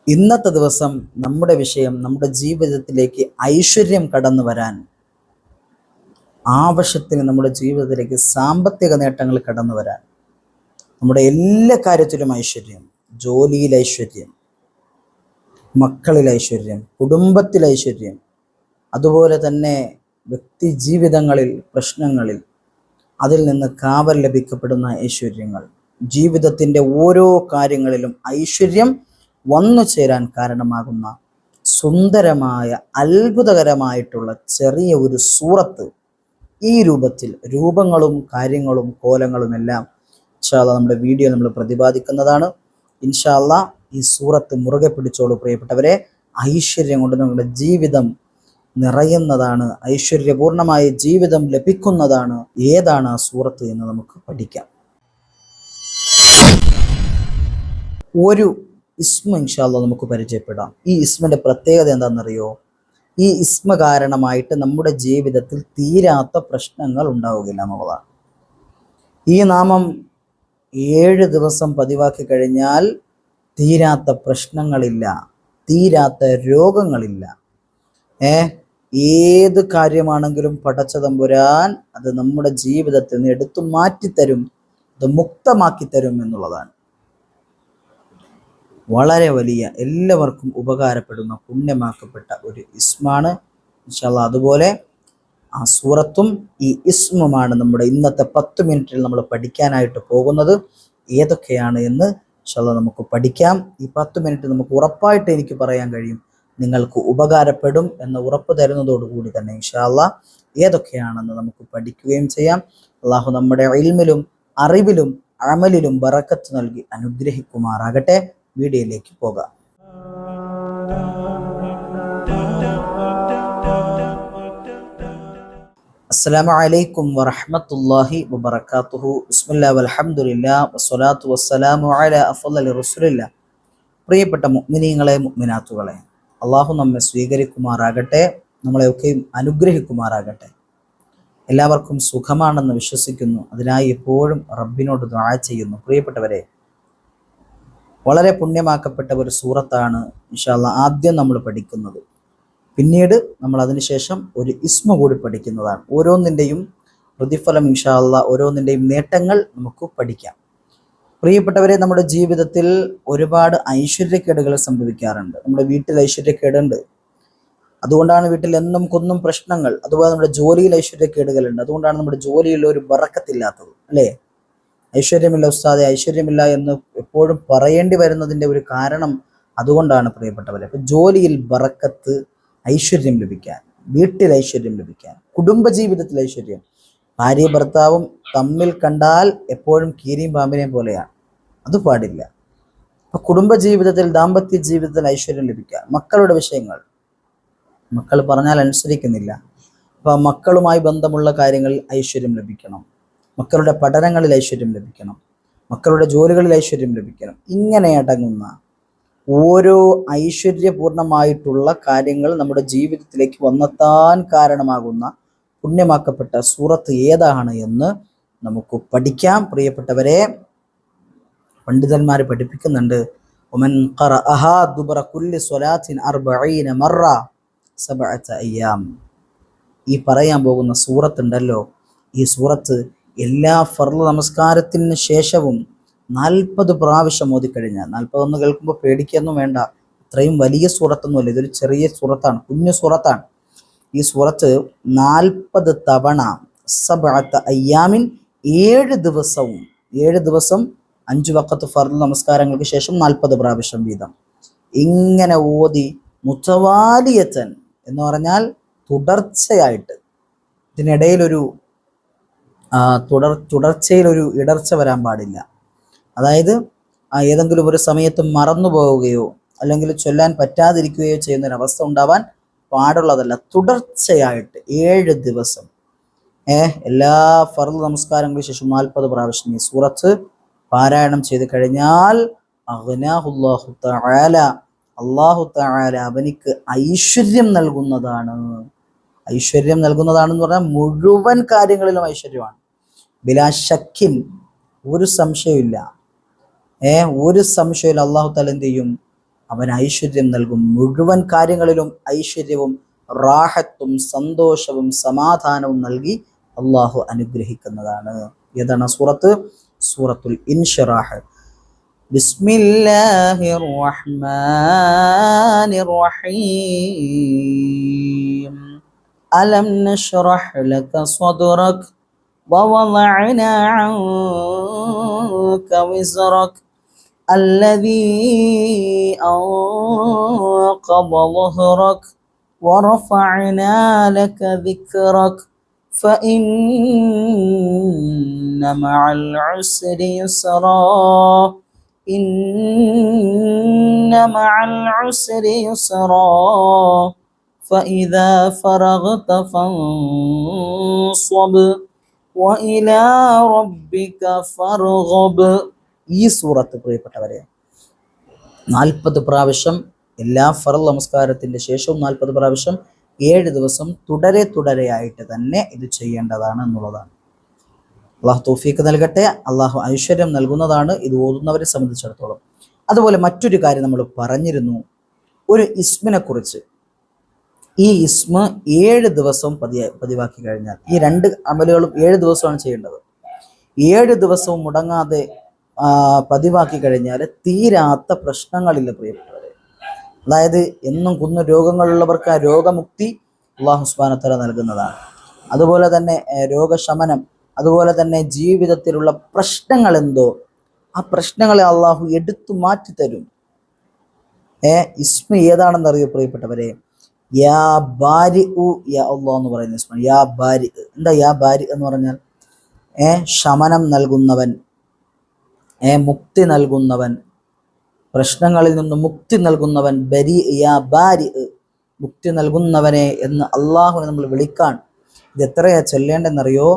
ഇന്നത്തെ ദിവസം നമ്മുടെ വിഷയം നമ്മുടെ ജീവിതത്തിലേക്ക് ഐശ്വര്യം കടന്നു വരാൻ, ആവശ്യത്തിന് നമ്മുടെ ജീവിതത്തിലേക്ക് സാമ്പത്തിക നേട്ടങ്ങൾ കടന്നു വരാൻ, നമ്മുടെ എല്ലാ കാര്യത്തിലും ഐശ്വര്യം, ജോലിയിൽ ഐശ്വര്യം, മക്കളിൽ ഐശ്വര്യം, കുടുംബത്തിൽ ഐശ്വര്യം, അതുപോലെ തന്നെ വ്യക്തി ജീവിതങ്ങളിൽ പ്രശ്നങ്ങളിൽ അതിൽ നിന്ന് കാവൽ ലഭിക്കപ്പെടുന്ന ഐശ്വര്യങ്ങൾ, ജീവിതത്തിൻ്റെ ഓരോ കാര്യങ്ങളിലും ഐശ്വര്യം വന്നു ചേരാൻ കാരണമാകുന്ന സുന്ദരമായ അത്ഭുതകരമായിട്ടുള്ള ചെറിയ ഒരു സൂറത്ത് ഈ രൂപത്തിൽ രൂപങ്ങളും കാര്യങ്ങളും കോലങ്ങളും എല്ലാം ഇൻഷാ അല്ലാഹ് നമ്മുടെ വീഡിയോ നമ്മൾ പ്രതിപാദിക്കുന്നതാണ്. ഇൻഷാ അല്ലാഹ് ഈ സൂറത്ത് മുറുകെ പിടിച്ചോളൂ പ്രിയപ്പെട്ടവരെ. ഐശ്വര്യം കൊണ്ട് നമ്മുടെ ജീവിതം നിറയുന്നതാണ്, ഐശ്വര്യപൂർണമായ ജീവിതം ലഭിക്കുന്നതാണ്. ഏതാണ് ആ സൂറത്ത് എന്ന് നമുക്ക് പഠിക്കാം. ഒരു ഇസ്മ ഇൻഷാ അല്ലാഹ് നമുക്ക് പരിചയപ്പെടാം. ഈ ഇസ്മിന്റെ പ്രത്യേകത എന്താണെന്നറിയോ? ഈ ഇസ്മ കാരണമായിട്ട് നമ്മുടെ ജീവിതത്തിൽ തീരാത്ത പ്രശ്നങ്ങൾ ഉണ്ടാവുകയില്ല എന്നുള്ളതാണ്. ഈ നാമം 7 ദിവസം പതിവാക്കി കഴിഞ്ഞാൽ തീരാത്ത പ്രശ്നങ്ങളില്ല, തീരാത്ത രോഗങ്ങളില്ല. ഏത് കാര്യമാണെങ്കിലും പടച്ച തമ്പുരാൻ അത് നമ്മുടെ ജീവിതത്തിൽ നിന്ന് എടുത്തു മാറ്റിത്തരും, അത് മുക്തമാക്കി തരും എന്നുള്ളതാണ്. വളരെ വലിയ എല്ലാവർക്കും ഉപകാരപ്പെടുന്ന പുണ്യമാക്കപ്പെട്ട ഒരു ഇസ്മാണ് ഇൻഷാ അല്ലാഹ്. അതുപോലെ ആ സൂറത്തും ഈ ഇസ്മുമാണ് നമ്മുടെ ഇന്നത്തെ 10 മിനിറ്റിൽ നമ്മൾ പഠിക്കാനായിട്ട് പോകുന്നത്. ഏതൊക്കെയാണ് എന്ന് ഇൻഷാ അല്ലാഹ് നമുക്ക് പഠിക്കാം. ഈ 10 മിനിറ്റ് നമുക്ക് ഉറപ്പായിട്ട് എനിക്ക് പറയാൻ കഴിയും നിങ്ങൾക്ക് ഉപകാരപ്പെടും എന്ന് ഉറപ്പ് തരുന്നതോടുകൂടി തന്നെ ഇൻഷാ അല്ലാഹ് ഏതൊക്കെയാണെന്ന് നമുക്ക് പഠിക്കുകയും ചെയ്യാം. അള്ളാഹു നമ്മുടെ ഇൽമിലും അറിവിലും അമലിലും ബറക്കത്ത് നൽകി അനുഗ്രഹിക്കുമാറാകട്ടെ. വീഡിയോയിലേക്ക് പോകാം. അസ്സലാമു അലൈക്കും വറഹ്മത്തുള്ളാഹി വബറകാതുഹു. ബിസ്മില്ലാഹി വൽഹംദുലില്ലാഹി വസ്സലാത്തു വസ്സലാമു അലാ അഫ്ളലി റസൂലില്ലാഹ്. പ്രിയപ്പെട്ട മുഅ്മിനീങ്ങളെ, മുഅ്മിനാത്തുകളെ, അള്ളാഹു നമ്മെ സ്വീകരിക്കുമാറാകട്ടെ, നമ്മളെയൊക്കെയും അനുഗ്രഹിക്കുമാറാകട്ടെ. എല്ലാവർക്കും സുഖമാണെന്ന് വിശ്വസിക്കുന്നു. അതിനായി എപ്പോഴും റബ്ബിനോട് ദുആ ചെയ്യുന്നു. പ്രിയപ്പെട്ടവരെ, വളരെ പുണ്യമാക്കപ്പെട്ട ഒരു സൂറത്താണ് ഇൻഷാ അല്ലാഹ് ആദ്യം നമ്മൾ പഠിക്കുന്നത്. പിന്നീട് നമ്മൾ അതിനുശേഷം ഒരു ഇസ്മ കൂടി പഠിക്കുന്നതാണ്. ഓരോന്നിൻ്റെയും പ്രതിഫലം ഇൻഷാ അല്ലാഹ്, ഓരോന്നിൻ്റെയും നേട്ടങ്ങൾ നമുക്ക് പഠിക്കാം. പ്രിയപ്പെട്ടവരെ, നമ്മുടെ ജീവിതത്തിൽ ഒരുപാട് ഐശ്വര്യക്കേടുകൾ സംഭവിക്കാറുണ്ട്. നമ്മുടെ വീട്ടിൽ ഐശ്വര്യക്കേടുണ്ട്, അതുകൊണ്ടാണ് വീട്ടിൽ എന്നും കൊന്നും പ്രശ്നങ്ങൾ. അതുപോലെ നമ്മുടെ ജോലിയിൽ ഐശ്വര്യക്കേടുകളുണ്ട്, അതുകൊണ്ടാണ് നമ്മുടെ ജോലിയിൽ ഒരു ബറക്കത്തില്ലാത്തത്, അല്ലേ? ഐശ്വര്യമില്ല ഉസ്താദെ, ഐശ്വര്യമില്ല എന്ന് എപ്പോഴും പറയേണ്ടി വരുന്നതിൻ്റെ ഒരു കാരണം അതുകൊണ്ടാണ് പ്രിയപ്പെട്ടവരെ. അപ്പം ജോലിയിൽ ബറക്കത്ത്, ഐശ്വര്യം ലഭിക്കാൻ, വീട്ടിൽ ഐശ്വര്യം ലഭിക്കാൻ, കുടുംബജീവിതത്തിൽ ഐശ്വര്യം. ഭാര്യ ഭർത്താവും തമ്മിൽ കണ്ടാൽ എപ്പോഴും കീരിയും പാമ്പിനെയും പോലെയാണ്, അത് പാടില്ല. അപ്പം കുടുംബജീവിതത്തിൽ, ദാമ്പത്യ ജീവിതത്തിൽ ഐശ്വര്യം ലഭിക്കാൻ, മക്കളുടെ വിഷയങ്ങൾ, മക്കൾ പറഞ്ഞാൽ അനുസരിക്കുന്നില്ല, അപ്പം മക്കളുമായി ബന്ധമുള്ള കാര്യങ്ങളിൽ ഐശ്വര്യം ലഭിക്കണം, മക്കളുടെ പഠനങ്ങളിൽ ഐശ്വര്യം ലഭിക്കണം, മക്കളുടെ ജോലികളിൽ ഐശ്വര്യം ലഭിക്കണം. ഇങ്ങനെ അടങ്ങുന്ന ഓരോ ഐശ്വര്യപൂർണമായിട്ടുള്ള കാര്യങ്ങൾ നമ്മുടെ ജീവിതത്തിലേക്ക് വന്നെത്താൻ കാരണമാകുന്ന പുണ്യമാക്കപ്പെട്ട സൂറത്ത് ഏതാണ് എന്ന് നമുക്ക് പഠിക്കാം. പ്രിയപ്പെട്ടവരെ, പണ്ഡിതന്മാർ പഠിപ്പിക്കുന്നുണ്ട്, ഒമൻ ഖറഅഹാ ദുബറ കുല്ലി സ്വലാത്തിൻ 40 മറ 7 അയ്യാം. ഈ പറയാൻ പോകുന്ന സൂറത്തുണ്ടല്ലോ, ഈ സൂറത്ത് എല്ലാ ഫർള് നമസ്കാരത്തിന് ശേഷവും 40 പ്രാവശ്യം ഓതിക്കഴിഞ്ഞാൽ, 40 കേൾക്കുമ്പോൾ പേടിക്കൊന്നും വേണ്ട, ഇത്രയും വലിയ സൂറത്തൊന്നുമല്ല, ഇതൊരു ചെറിയ സൂറത്താണ്, കുഞ്ഞു സൂറത്താണ്. ഈ സൂറത്ത് 40 തവണ 7 അയ്യാമിൻ 7 ദിവസവും, 7 ദിവസം 5 വഖത്ത് ഫർള് നമസ്കാരങ്ങൾക്ക് ശേഷം 40 പ്രാവശ്യം വീതം ഇങ്ങനെ ഓതി മുതവാലിയത്തൻ എന്ന് പറഞ്ഞാൽ തുടർച്ചയായിട്ട്, ഇതിനിടയിലൊരു തുടർച്ചയിലൊരു ഇടർച്ച വരാൻ പാടില്ല. അതായത് ഏതെങ്കിലും ഒരു സമയത്ത് മറന്നു പോവുകയോ അല്ലെങ്കിൽ ചൊല്ലാൻ പറ്റാതിരിക്കുകയോ ചെയ്യുന്നൊരവസ്ഥ ഉണ്ടാവാൻ പാടുള്ളതല്ല. തുടർച്ചയായിട്ട് 7 ദിവസം എല്ലാ ഫർള് നമസ്കാരങ്ങൾക്ക് ശേഷം 40 പ്രാവശ്യം ഈ സൂറത്ത് പാരായണം ചെയ്ത് കഴിഞ്ഞാൽ അഗ്നാഹുല്ലാഹു തആല, അല്ലാഹു തആല അവനിക്ക് ഐശ്വര്യം നൽകുന്നതാണ്. ഐശ്വര്യം നൽകുന്നതാണെന്ന് പറഞ്ഞാൽ മുഴുവൻ കാര്യങ്ങളിലും ഐശ്വര്യമാണ്. ബിലാ ശക്കിൻ, ഒരു സംശയമില്ല, ഒരു സംശയമില്ല. അല്ലാഹു തആല എന്ത് ചെയ്യും? അവൻ ഐശ്വര്യം നൽകും. മുഴുവൻ കാര്യങ്ങളിലും ഐശ്വര്യവും റാഹത്തും സന്തോഷവും സമാധാനവും നൽകി അള്ളാഹു അനുഗ്രഹിക്കുന്നതാണ്. ഏതാണ് സൂറത്ത്? സൂറത്തുൽ ഇൻഷിറാഹ്. ബിസ്മില്ലാഹിർ റഹ്മാനിർ റഹീം. അലം നശ്റഹ് ലക സദ്റക വവളഅനാ അൻക വിസ്റക الذي أنقض ظهرك ورفعنا لك ذكرك فإن مع العسر يسرا إن مع العسر يسرا فإذا فرغت فانصب وإلى ربك فارغب. ഈ സൂറത്ത് പ്രിയപ്പെട്ടവരെ 40 പ്രാവശ്യം എല്ലാ ഫർള് നമസ്കാരത്തിന്റെ ശേഷവും 40 പ്രാവശ്യം 7 ദിവസം തുടരെയായിട്ട് തന്നെ ഇത് ചെയ്യേണ്ടതാണ് എന്നുള്ളതാണ്. അള്ളാഹു തൗഫീഖ് നൽകട്ടെ. അള്ളാഹു ഐശ്വര്യം നൽകുന്നതാണ് ഇത് ഓതുന്നവരെ സംബന്ധിച്ചിടത്തോളം. അതുപോലെ മറ്റൊരു കാര്യം നമ്മൾ പറഞ്ഞിരുന്നു, ഒരു ഇസ്മിനെ കുറിച്ച്. ഈ ഇസ്മ 7 ദിവസം പതിവാക്കി കഴിഞ്ഞാൽ, ഈ 2 അമലുകളും 7 ദിവസമാണ് ചെയ്യേണ്ടത്. 7 ദിവസവും മുടങ്ങാതെ പതിവാക്കി കഴിഞ്ഞാൽ തീരാത്ത പ്രശ്നങ്ങളില്ല പ്രിയപ്പെട്ടവരെ. അതായത് എന്നും കുന്നു രോഗങ്ങളുള്ളവർക്ക് ആ രോഗമുക്തി അല്ലാഹു സുബ്ഹാനഹു വ തആല നൽകുന്നതാണ്. അതുപോലെ തന്നെ രോഗശമനം, അതുപോലെ തന്നെ ജീവിതത്തിലുള്ള പ്രശ്നങ്ങൾ എന്തോ ആ പ്രശ്നങ്ങളെ അള്ളാഹു എടുത്തു മാറ്റി തരും. ഇസ്മ ഏതാണെന്നറിയോ പ്രിയപ്പെട്ടവരെ? യാ ബാരി ഉ യാ അല്ലാഹ് എന്ന് പറയുന്ന ഇസ്മ. യാ ബാരി. എന്താ യാ ബാരി എന്ന് പറഞ്ഞാൽ? ശമനം നൽകുന്നവൻ, മുക്തി നൽകുന്നവൻ, പ്രശ്നങ്ങളിൽ നിന്ന് മുക്തി നൽകുന്നവൻ. ബരി യാ ബാരി, മുക്തി നൽകുന്നവനെ എന്ന് അള്ളാഹുവിനെ നമ്മൾ വിളിക്കാൻ. ഇത് എത്രയാ ചൊല്ലേണ്ടെന്നറിയോ?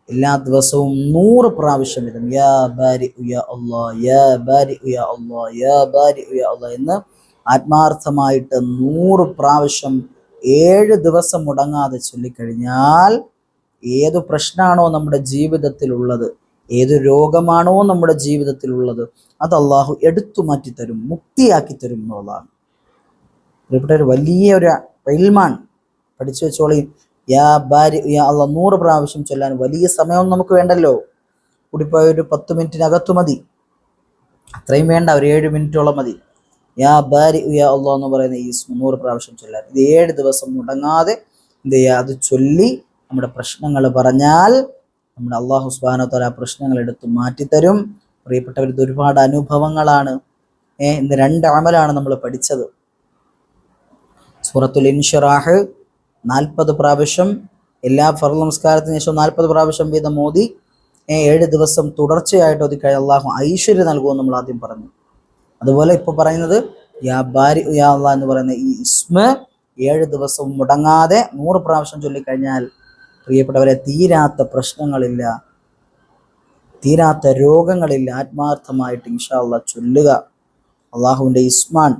എല്ലാ ദിവസവും 100 പ്രാവശ്യം വീതം യാ ബാരി യാ അല്ലാഹ്, യാ ബാരി യാ അല്ലാഹ്, യാ ബാരി യാ അല്ലാഹ് എന്ന് ആത്മാർത്ഥമായിട്ട് 100 പ്രാവശ്യം 7 ദിവസം മുടങ്ങാതെ ചൊല്ലിക്കഴിഞ്ഞാൽ ഏതു പ്രശ്നമാണോ നമ്മുടെ ജീവിതത്തിലുള്ളത്, ഏത് രോഗമാണോ നമ്മുടെ ജീവിതത്തിലുള്ളത്, അത് അള്ളാഹു എടുത്തു മാറ്റി തരും, മുക്തിയാക്കി തരും എന്നുള്ളതാണ്. പ്രിയപ്പെട്ട വലിയൊരു ഇൽമാണ്, പഠിച്ചു വെച്ചോളി. യാ ബാരി യാ അല്ലാഹ് 100 പ്രാവശ്യം ചൊല്ലാൻ വലിയ സമയമൊന്നും നമുക്ക് വേണ്ടല്ലോ. കൂടിപ്പോയ ഒരു 10 മിനിറ്റിനകത്തു മതി, അത്രയും വേണ്ട, ഒരു 7 മിനിറ്റോളം മതി. യാ ബാരി യാ അല്ലാഹ് എന്ന് പറയുന്ന ഈ 100 പ്രാവശ്യം ചൊല്ലാൻ. ഇത് 7 ദിവസം മുടങ്ങാതെ എന്ത് ചെയ്യുക? അത് ചൊല്ലി നമ്മുടെ പ്രശ്നങ്ങൾ പറഞ്ഞാൽ നമ്മുടെ അള്ളാഹു സുബ്ഹാനഹു വ തആല പ്രശ്നങ്ങൾ എടുത്ത് മാറ്റിത്തരും. പ്രിയപ്പെട്ടവർ, ഇത് ഒരുപാട് അനുഭവങ്ങളാണ്. ഇന്ന് 2 അമലാണ് നമ്മൾ പഠിച്ചത്. സൂറത്തുൽ ഇൻഷിറാഹ് 40 പ്രാവശ്യം എല്ലാ ഫർള് നമസ്കാരത്തിന് ശേഷം 40 പ്രാവശ്യം വീതം ഓതി 7 ദിവസം തുടർച്ചയായിട്ട് ഓതിക്കഴിഞ്ഞാൽ അള്ളാഹു ഐശ്വര്യം നൽകുമെന്ന് നമ്മൾ ആദ്യം പറഞ്ഞു. അതുപോലെ ഇപ്പോൾ പറയുന്നത് യാ ബാരി യാ അല്ലാഹ് എന്ന് പറയുന്ന ഈ ഇസ്മ 7 ദിവസം മുടങ്ങാതെ 100 പ്രാവശ്യം ചൊല്ലിക്കഴിഞ്ഞാൽ പ്രിയപ്പെട്ടവരെ തീരാത്ത പ്രശ്നങ്ങളില്ല, തീരാത്ത രോഗങ്ങളില്ല. ആത്മാർത്ഥമായിട്ട് ഇൻഷാ അല്ലാഹ് ചൊല്ലുക. അള്ളാഹുവിൻ്റെ ഇസ്മാൻ,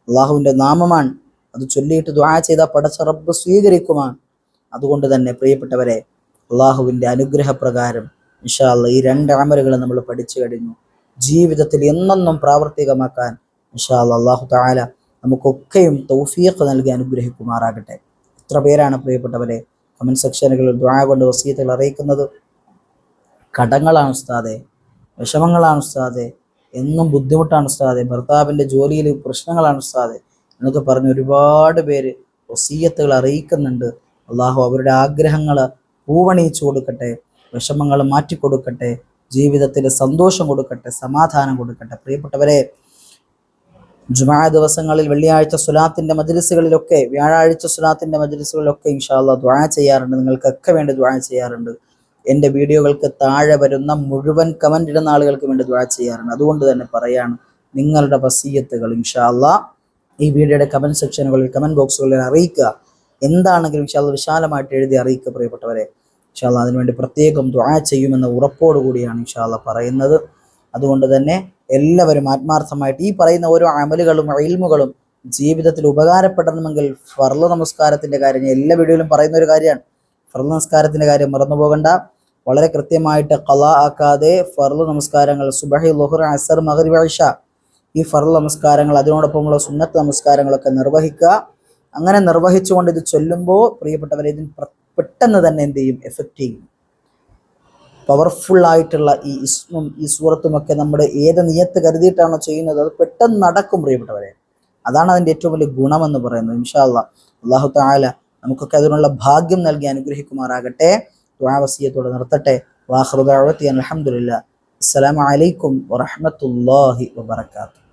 അള്ളാഹുവിൻ്റെ നാമമാണ്. അത് ചൊല്ലിയിട്ട് ദുആ ചെയ്താൽ പടച്ച റബ്ബ് സ്വീകരിക്കുമാണ്. അതുകൊണ്ട് തന്നെ പ്രിയപ്പെട്ടവരെ, അള്ളാഹുവിൻ്റെ അനുഗ്രഹപ്രകാരം ഇൻഷാ അല്ലാഹ് ഈ 2 അമലുകൾ നമ്മൾ പഠിച്ചു കഴിഞ്ഞു. ജീവിതത്തിൽ എന്നെന്നും പ്രാവർത്തികമാക്കാൻ ഇൻഷാ അല്ലാഹ് അല്ലാഹു തആല നമുക്കൊക്കെയും തൗഫീഖ് നൽകി അനുഗ്രഹിക്കുമാറാകട്ടെ. എത്ര പേരാണ് പ്രിയപ്പെട്ടവരെ കമൻറ്റ് സെക്ഷനുകളിൽ ദുആ കൊണ്ട് വസിയത്തുകൾ അറിയിക്കുന്നത്? കടങ്ങളാണ് ഉസ്താദെ, വിഷമങ്ങളാണ് ഉസ്താദെ, എന്നും ബുദ്ധിമുട്ടാണ് ഉസ്താദെ, ഭർത്താവിൻ്റെ ജോലിയിൽ പ്രശ്നങ്ങളാണ് ഉസ്താദെ എന്നൊക്കെ പറഞ്ഞ് ഒരുപാട് പേര് വസിയത്തുകൾ അറിയിക്കുന്നുണ്ട്. അള്ളാഹു അവരുടെ ആഗ്രഹങ്ങൾ പൂവണിയിച്ചു കൊടുക്കട്ടെ, വിഷമങ്ങൾ മാറ്റിക്കൊടുക്കട്ടെ, ജീവിതത്തിൽ സന്തോഷം കൊടുക്കട്ടെ, സമാധാനം കൊടുക്കട്ടെ. പ്രിയപ്പെട്ടവരെ, ജുമാ ദിവസങ്ങളിൽ വെള്ളിയാഴ്ച സ്വലാത്തിൻ്റെ മജ്ലിസുകളിലൊക്കെ, വ്യാഴാഴ്ച സ്വലാത്തിൻ്റെ മജ്ലിസുകളിലൊക്കെ ഇൻഷാ അല്ലാഹ് ദുആ ചെയ്യാറുണ്ട്. നിങ്ങൾക്കൊക്കെ വേണ്ടി ദുആ ചെയ്യാറുണ്ട്. എൻ്റെ വീഡിയോകൾക്ക് താഴെ വരുന്ന മുഴുവൻ കമൻ്റ് ഇടുന്ന ആളുകൾക്ക് വേണ്ടി ദുആ ചെയ്യാറുണ്ട്. അതുകൊണ്ട് തന്നെ പറയാണ്, നിങ്ങളുടെ വസിയത്തുകൾ ഇൻഷാ അല്ലാഹ് ഈ വീഡിയോയുടെ കമൻറ്റ് സെക്ഷനുകളിൽ, കമൻറ്റ് ബോക്സുകളിൽ അറിയിക്കുക. എന്താണെങ്കിലും ഇൻഷാ അല്ലാഹ് വിശാലമായിട്ട് എഴുതി അറിയിക്കുക പ്രിയപ്പെട്ടവരെ. ഇൻഷാ അല്ലാഹ് അതിനുവേണ്ടി പ്രത്യേകം ദുആ ചെയ്യുമെന്ന ഉറപ്പോടു കൂടിയാണ് ഇൻഷാ അല്ലാഹ് പറയുന്നത്. അതുകൊണ്ട് തന്നെ എല്ലാവരും ആത്മാർത്ഥമായിട്ട് ഈ പറയുന്ന ഓരോ അമലുകളും ഇൽമുകളും ജീവിതത്തിൽ ഉപകാരപ്പെടണമെങ്കിൽ ഫർള് നമസ്കാരത്തിൻ്റെ കാര്യം ഞാൻ എല്ലാ വീഡിയോയിലും പറയുന്ന ഒരു കാര്യമാണ്. ഫർള് നമസ്കാരത്തിൻ്റെ കാര്യം മറന്നു പോകണ്ട. വളരെ കൃത്യമായിട്ട് ഖളാ ആക്കാതെ ഫർള് നമസ്കാരങ്ങൾ സുബ്ഹി, ളുഹ്ർ, അസ്ർ, മഗ്രിബ്, ഇശ ഈ ഫർള് നമസ്കാരങ്ങൾ അതിനോടൊപ്പമുള്ള സുന്നത്ത് നമസ്കാരങ്ങളൊക്കെ നിർവഹിക്കുക. അങ്ങനെ നിർവഹിച്ചുകൊണ്ട് ഇത് ചൊല്ലുമ്പോൾ പ്രിയപ്പെട്ടവരെ ഇതിന് പെട്ടെന്ന് തന്നെ എന്ത് ചെയ്യും, എഫക്റ്റ് ചെയ്യും. പവർഫുൾ ആയിട്ടുള്ള ഈ ഇസ്മും ഈ സൂറത്തുമൊക്കെ നമ്മുടെ ഏത് നിയത്ത് കരുതിയിട്ടാണോ ചെയ്യുന്നത് അത് പെട്ടെന്ന് നടക്കും പ്രിയപ്പെട്ടവരെ. അതാണ് അതിൻ്റെ ഏറ്റവും വലിയ ഗുണമെന്ന് പറയുന്നത്. ഇൻഷാ അല്ലാഹ് അല്ലാഹു തആല നമുക്കൊക്കെ അതിനുള്ള ഭാഗ്യം നൽകി അനുഗ്രഹിക്കുമാറാകട്ടെ. ദുആ വസിയത്തോടെ നിർത്തട്ടെ. വാഖിറു ദഅവതി അൽഹംദുലില്ലാഹ്. അസ്സലാമു അലൈക്കും വറഹ്മത്തുള്ളാഹി വബറകാതുഹു.